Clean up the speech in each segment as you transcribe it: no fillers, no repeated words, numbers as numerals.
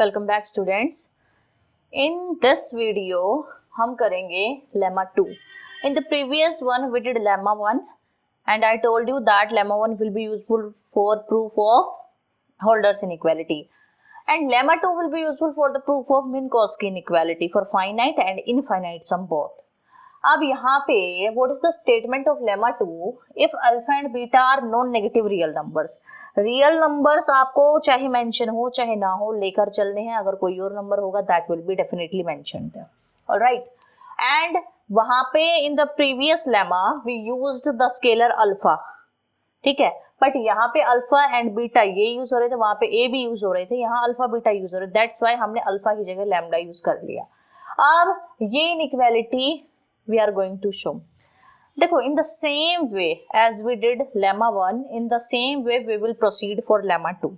Welcome back students. In this video हम करेंगे lemma 2. In the previous one we did lemma 1 and I told you that lemma 1 will be useful for proof of Holder's inequality and lemma 2 will be useful for the proof of Minkowski inequality for finite and infinite sum both. अब यहाँ पे what is the statement of lemma 2? If alpha and beta are non-negative real numbers. Real numbers आपको चाहे mention हो चाहे ना हो लेकर चलने हैं, अगर कोई और नंबर होगा that will be definitely mentioned है, ऑलराइट। एंड वहां पे in the previous lemma we used the scalar alpha, ठीक है, बट यहाँ पे अल्फा एंड बीटा ये यूज हो रहे थे, वहां पे ए भी यूज हो रहे थे, यहाँ अल्फा बीटा यूज हो रहे थे, दैट्स व्हाई हमने अल्फा की जगह लैम्डा यूज कर लिया। अब ये inequality we are going to show. देखो, in the same way as we did lemma 1, in the same way we will proceed for lemma 2.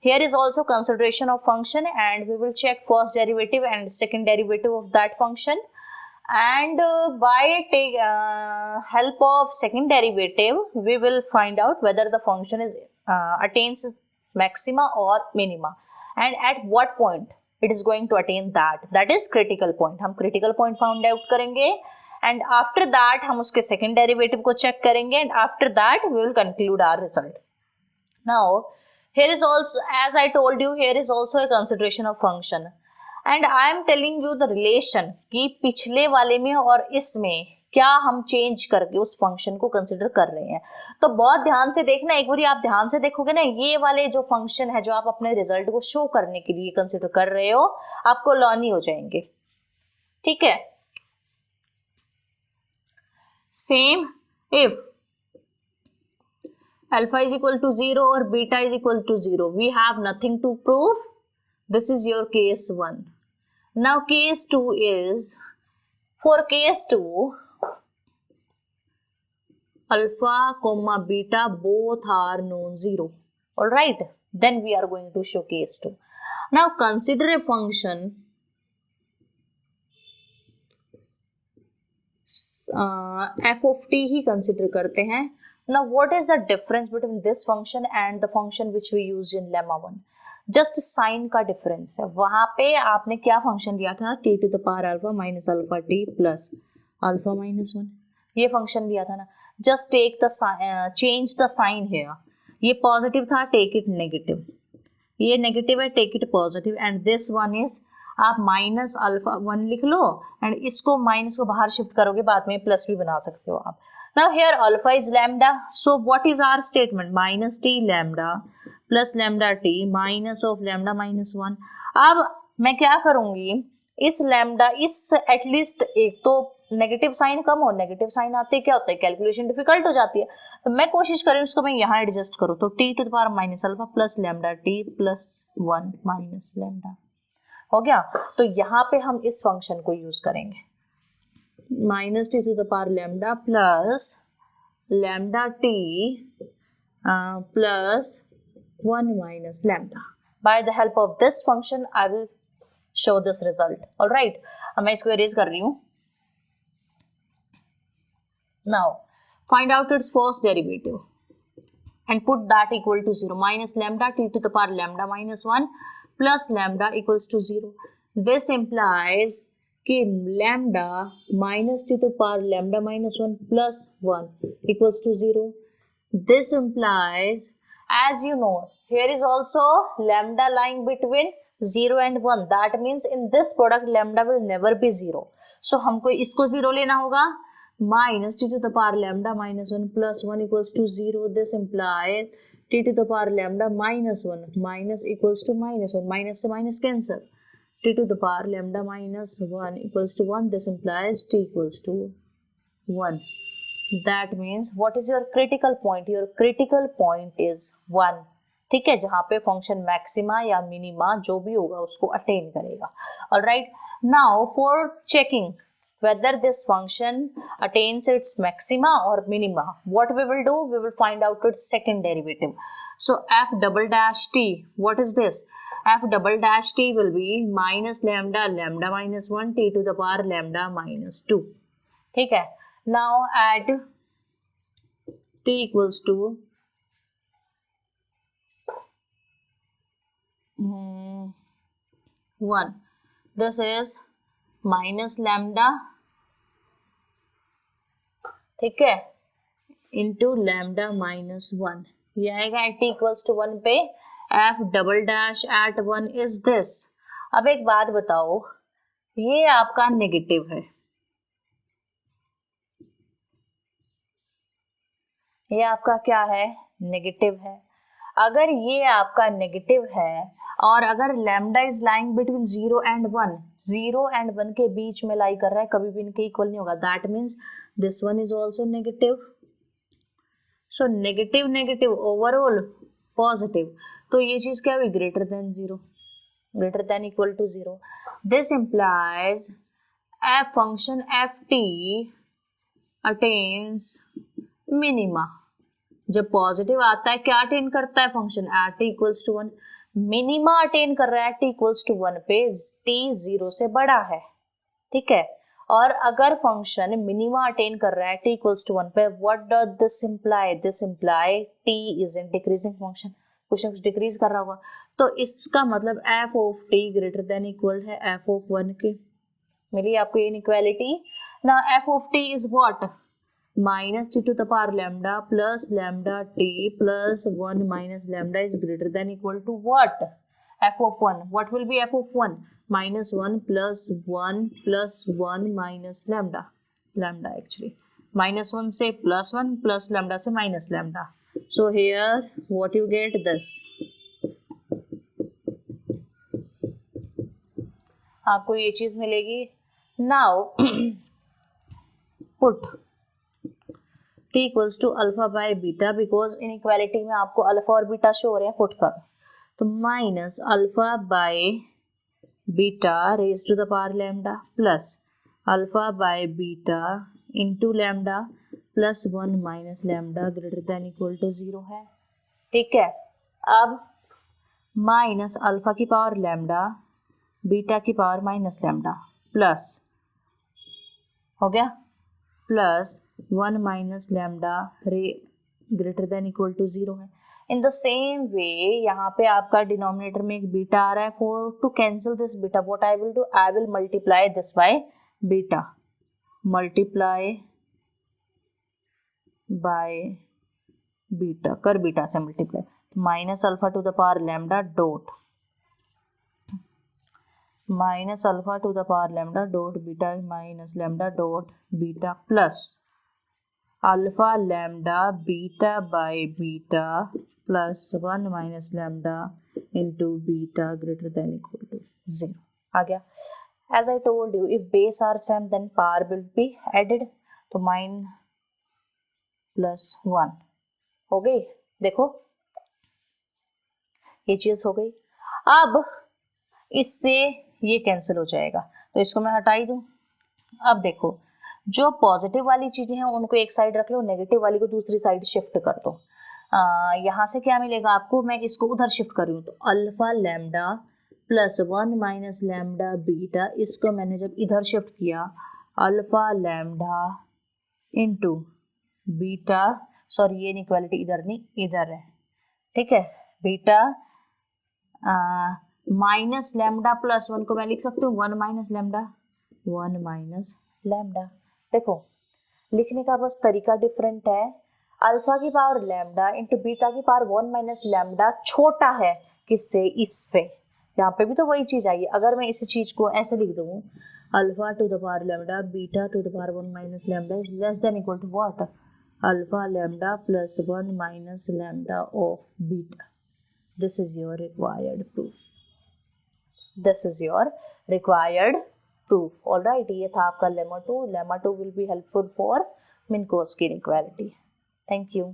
Here is also consideration of function and we will check first derivative and second derivative of that function, and by help of second derivative we will find out whether the function is attains maxima or minima and at what point it is going to attain that is critical point. हम critical point find out करेंगे and after that हम उसके second derivative को check करेंगे and after that we will conclude our result. Now here is also, as I told you, here is also a consideration of function and I am telling you the relation कि पिछले वाले में और इसमें क्या हम change करके उस फंक्शन को कंसिडर कर रहे हैं। तो बहुत ध्यान से देखना, एक बार आप ध्यान से देखोगे ना, ये वाले जो फंक्शन है जो आप अपने रिजल्ट को शो करने के लिए कंसिडर कर रहे हो आपको लर्न ही हो जाएंगे, ठीक है। Same if alpha is equal to 0 or beta is equal to 0, we have nothing to prove. This is your case 1. Now case 2 is, for case 2 alpha comma beta both are non-zero, all right, then we are going to show case 2. Now consider a function f of t he consider करते हैं। Now what is the difference between this function and the function which we used in lemma 1? Just sign का difference है। वहां पे आपने क्या function लिया था, t to the power alpha minus alpha t plus alpha minus 1, ये function लिया था ना। Just take the change the sign here. ये positive था, take it negative, ये negative है, take it positive, and this one is आप minus alpha 1 लिख लो एंड इसको माइनस को बाहर शिफ्ट करोगे, बाद में प्लस भी बना सकते हो आप। Now here alpha is lambda, so what is our statement, minus t lambda plus lambda t minus of lambda minus 1। अब मैं क्या करूंगी, इस लैम्डा इस एटलीस्ट एक तो नेगेटिव साइन कम और नेगेटिव साइन आते क्या होता है, कैलकुलेशन डिफिकल्ट हो जाती है, तो मैं कोशिश करूँ इसको मैं यहाँ एडजस्ट करूँ, तो t to the power minus alpha plus lambda t plus 1 minus lambda हो गया। तो यहाँ पे हम इस फंक्शन को यूज करेंगे, minus t to the power lambda plus lambda t plus 1 minus lambda. By the help of this function I will show this result, alright. अब मैं इसको इरेज कर रही हूँ। Now find out its first derivative and put that equal to 0, minus lambda t to the power lambda minus 1 plus lambda equals to 0. This implies कि lambda minus t to the power lambda minus 1 plus 1 equals to 0. This implies, as you know, here is also lambda lying between 0 and 1. That means in this product lambda will never be 0. So हमको इसको 0 लेना होगा, minus t to the power lambda minus 1 plus 1 equals to 0. This implies t to the power lambda minus 1 minus equals to minus 1, minus से minus cancel, t to the power lambda minus 1 equals to 1. This implies t equals to 1. That means what is your critical point? Your critical point is 1, ठीक है, जहां पे function maxima या minima जो भी होगा उसको अटेन करेगा, alright. Now for checking whether this function attains its maxima or minima, what we will do, we will find out its second derivative. So f double dash t, what is this, f double dash t will be minus lambda lambda minus 1 t to the power lambda minus 2, ठीक है। now add t equals to 1. This is minus lambda, ठीक है, into lambda minus 1. ये आएगा eight equals to 1 पे F double dash at 1 is this. अब एक बात बताओ, ये आपका नेगेटिव है, ये आपका क्या है, नेगेटिव है. अगर ये आपका नेगेटिव है और अगर lambda is lying between 0 and 1, 0 and 1 के बीच में लाई कर रहा है, कभी भी इनके इक्वल नहीं होगा. That means this one is also negative. So negative negative overall positive, तो ये चीज क्या हुई, greater than 0, greater than equal to 0. This implies F function F t attains minima. जब पॉजिटिव आता है क्या अटेन करता है function, at t equals to 1. Minima attain कर रहा है टी इक्वल्स टू 1 पे, टी 0 से बड़ा है, ठीक है. और अगर फंक्शन मिनिमा अटेन कर रहा है टी इक्वल्स टू 1 पे, what does this imply, this imply T is in decreasing function, कुछ डिक्रीज कर रहा होगा. तो इसका मतलब F of T greater than equal है एफ ऑफ 1 के. मिली आपको ये इनइक्वालिटी. ना F of T is what, minus t to the power lambda plus lambda t plus 1 minus lambda is greater than equal to what, f of 1. What will be f of 1, minus 1 plus 1 minus lambda, lambda actually minus 1 से plus 1 plus lambda से minus lambda. So here what you get, this आपको ये चीज मिलेगी. Now put t equals to alpha by beta, because inequality में आपको alpha और beta show हो रहे हैं, पुट करो. तो minus alpha by beta raise to the power lambda plus alpha by beta into lambda plus 1 minus lambda greater than equal to 0 है, ठीक है. अब माइनस अल्फा की पावर लैम्डा बीटा की पावर माइनस लैम्डा प्लस हो गया plus 1 minus lambda रे greater than equal to 0 है. इन द सेम वे यहाँ पे आपका डिनोमिनेटर में एक बीटा आ रहा है. For to cancel this beta what I will do, I will multiply this by beta, multiply by beta, कर बीटा से multiply, minus alpha to the power lambda dot minus alpha to the power lambda dot beta minus lambda dot beta plus alpha lambda beta by beta plus 1 minus lambda into beta greater than equal to 0 आ गया. As I told you, if base are same then power will be added. तो minus plus 1 हो गई, देखो ये चीज हो गई. अब इससे ये कैंसिल हो जाएगा, तो इसको मैं हटा ही दूं. अब देखो, जो पॉजिटिव वाली चीजें हैं उनको एक साइड रख लो, नेगेटिव वाली को दूसरी साइड शिफ्ट कर दो. यहाँ से क्या मिलेगा आपको, मैं इसको उधर शिफ्ट कर रही हूँ, तो alpha lambda plus 1 minus lambda beta, इसको मैंने जब इधर शिफ्ट किया alpha lambda into beta, sorry ये इनइक्वालिटी इधर नहीं इधर है, ठीक है, बीटा माइनस लैम्डा प्लस 1 को मैं लिख सकती हूँ 1 माइनस लैम्डा, 1 माइनस लैम्डा. देखो लिखने का बस तरीका डिफरेंट है. अल्फा की पावर लैम्डा इंटू बीटा की पावर 1 माइनस लैम्डा छोटा है किससे, इससे. यहाँ पे भी तो वही चीज आई है. अगर मैं इस चीज को ऐसे लिख दूँ, alpha to the power lambda beta to the power 1 minus lambda is less than equal to what, alpha lambda plus 1 minus lambda of beta. This is your required proof. This is your required proof. All right, ये था आपका lemma 2. Lemma 2 will be helpful for Minkowski inequality. Thank you.